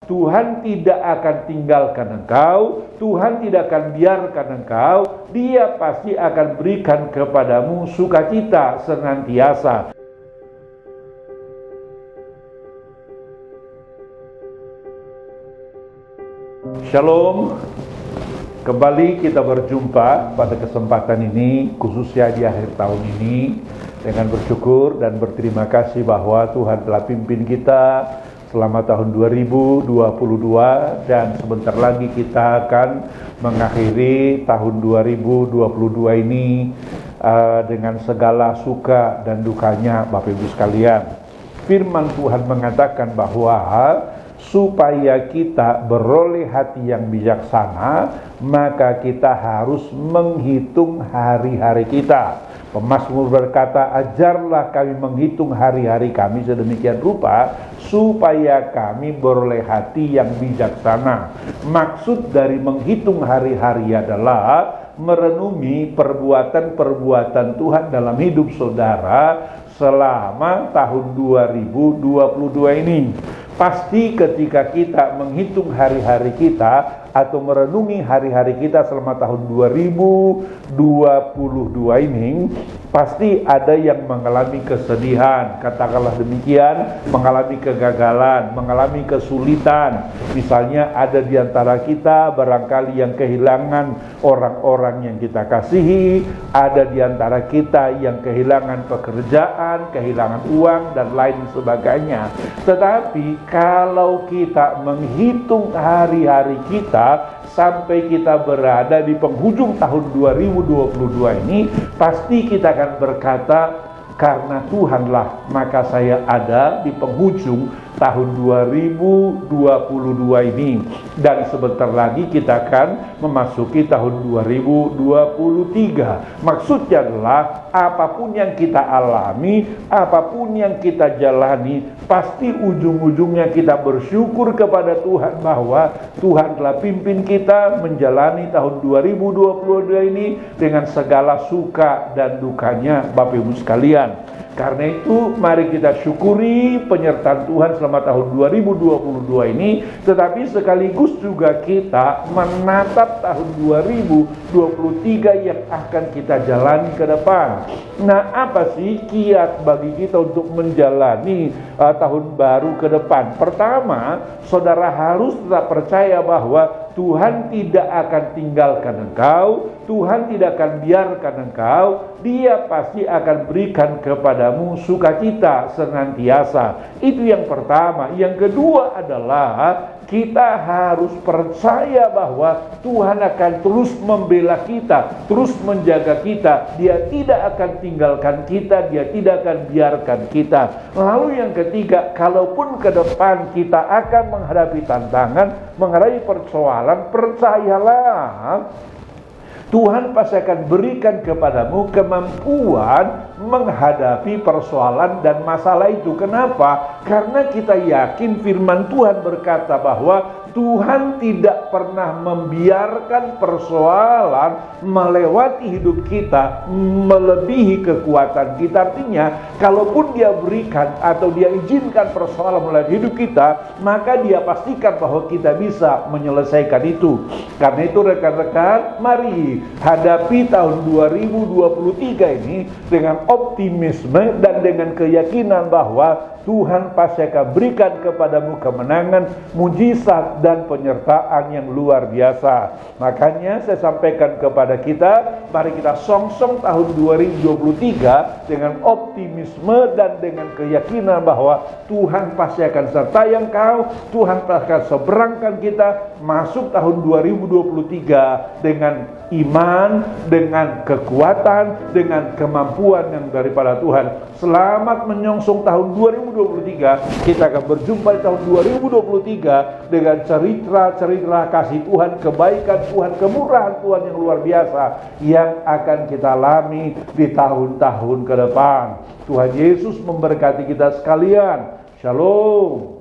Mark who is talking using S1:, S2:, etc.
S1: Tuhan tidak akan tinggalkan engkau, Tuhan tidak akan biarkan engkau, Dia pasti akan berikan kepadamu sukacita senantiasa. Shalom. Kembali kita berjumpa pada kesempatan ini, khususnya di akhir tahun ini, dengan bersyukur dan berterima kasih bahwa Tuhan telah pimpin kita selama tahun 2022, dan sebentar lagi kita akan mengakhiri tahun 2022 ini dengan segala suka dan dukanya, Bapak Ibu sekalian. Firman Tuhan mengatakan bahwa supaya kita beroleh hati yang bijaksana, maka kita harus menghitung hari-hari kita. Pemazmur berkata, ajarlah kami menghitung hari-hari kami sedemikian rupa, supaya kami beroleh hati yang bijaksana. Maksud dari menghitung hari-hari adalah merenungi perbuatan-perbuatan Tuhan dalam hidup saudara selama tahun 2022 ini. Pasti ketika kita menghitung hari-hari kita atau merenungi hari-hari kita selama tahun 2022 ini, pasti ada yang mengalami kesedihan, katakanlah demikian, mengalami kegagalan, mengalami kesulitan. Misalnya ada di antara kita barangkali yang kehilangan orang-orang yang kita kasihi, ada di antara kita yang kehilangan pekerjaan, kehilangan uang, dan lain sebagainya. Tetapi kalau kita menghitung hari-hari kita sampai kita berada di penghujung tahun 2022 ini, pasti kita akan berkata, karena Tuhanlah maka saya ada di penghujung tahun 2022 ini, dan sebentar lagi kita akan memasuki tahun 2023. Maksudnya adalah apapun yang kita alami, apapun yang kita jalani, pasti ujung-ujungnya kita bersyukur kepada Tuhan bahwa Tuhan telah pimpin kita menjalani tahun 2022 ini dengan segala suka dan dukanya, Bapak Ibu sekalian. Karena itu mari kita syukuri penyertaan Tuhan selama tahun 2022 ini, tetapi sekaligus juga kita menatap tahun 2023 yang akan kita jalani ke depan. Nah, apa sih kiat bagi kita untuk menjalani tahun baru ke depan? Pertama, saudara harus tetap percaya bahwa Tuhan tidak akan tinggalkan engkau, Tuhan tidak akan biarkan engkau, Dia pasti akan berikan kepadamu sukacita senantiasa. Itu yang pertama. Yang kedua adalah kita harus percaya bahwa Tuhan akan terus membela kita, terus menjaga kita. Dia tidak akan tinggalkan kita, Dia tidak akan biarkan kita. Lalu yang ketiga, kalaupun ke depan kita akan menghadapi tantangan, menghadapi persoalan, percayalah Tuhan pasti akan berikan kepadamu kemampuan menghadapi persoalan dan masalah itu. Kenapa? Karena kita yakin firman Tuhan berkata bahwa Tuhan tidak pernah membiarkan persoalan melewati hidup kita, melebihi kekuatan kita. Artinya, kalaupun Dia berikan atau Dia izinkan persoalan melewati hidup kita, maka Dia pastikan bahwa kita bisa menyelesaikan itu. Karena itu rekan-rekan, mari hadapi tahun 2023 ini dengan optimisme dan dengan keyakinan bahwa Tuhan pasti akan berikan kepadamu kemenangan, mujizat, dan penyertaan yang luar biasa. Makanya saya sampaikan kepada kita, mari kita songsong tahun 2023 dengan optimisme dan dengan keyakinan bahwa Tuhan pasti akan sertai engkau, Tuhan pasti akan seberangkan kita masuk tahun 2023 dengan iman, dengan kekuatan, dengan kemampuan yang daripada Tuhan. Selamat menyongsong tahun 2023. Kita akan berjumpa di tahun 2023 dengan cerita-cerita kasih Tuhan, kebaikan Tuhan, kemurahan Tuhan yang luar biasa yang akan kita alami di tahun-tahun ke depan. Tuhan Yesus memberkati kita sekalian. Shalom.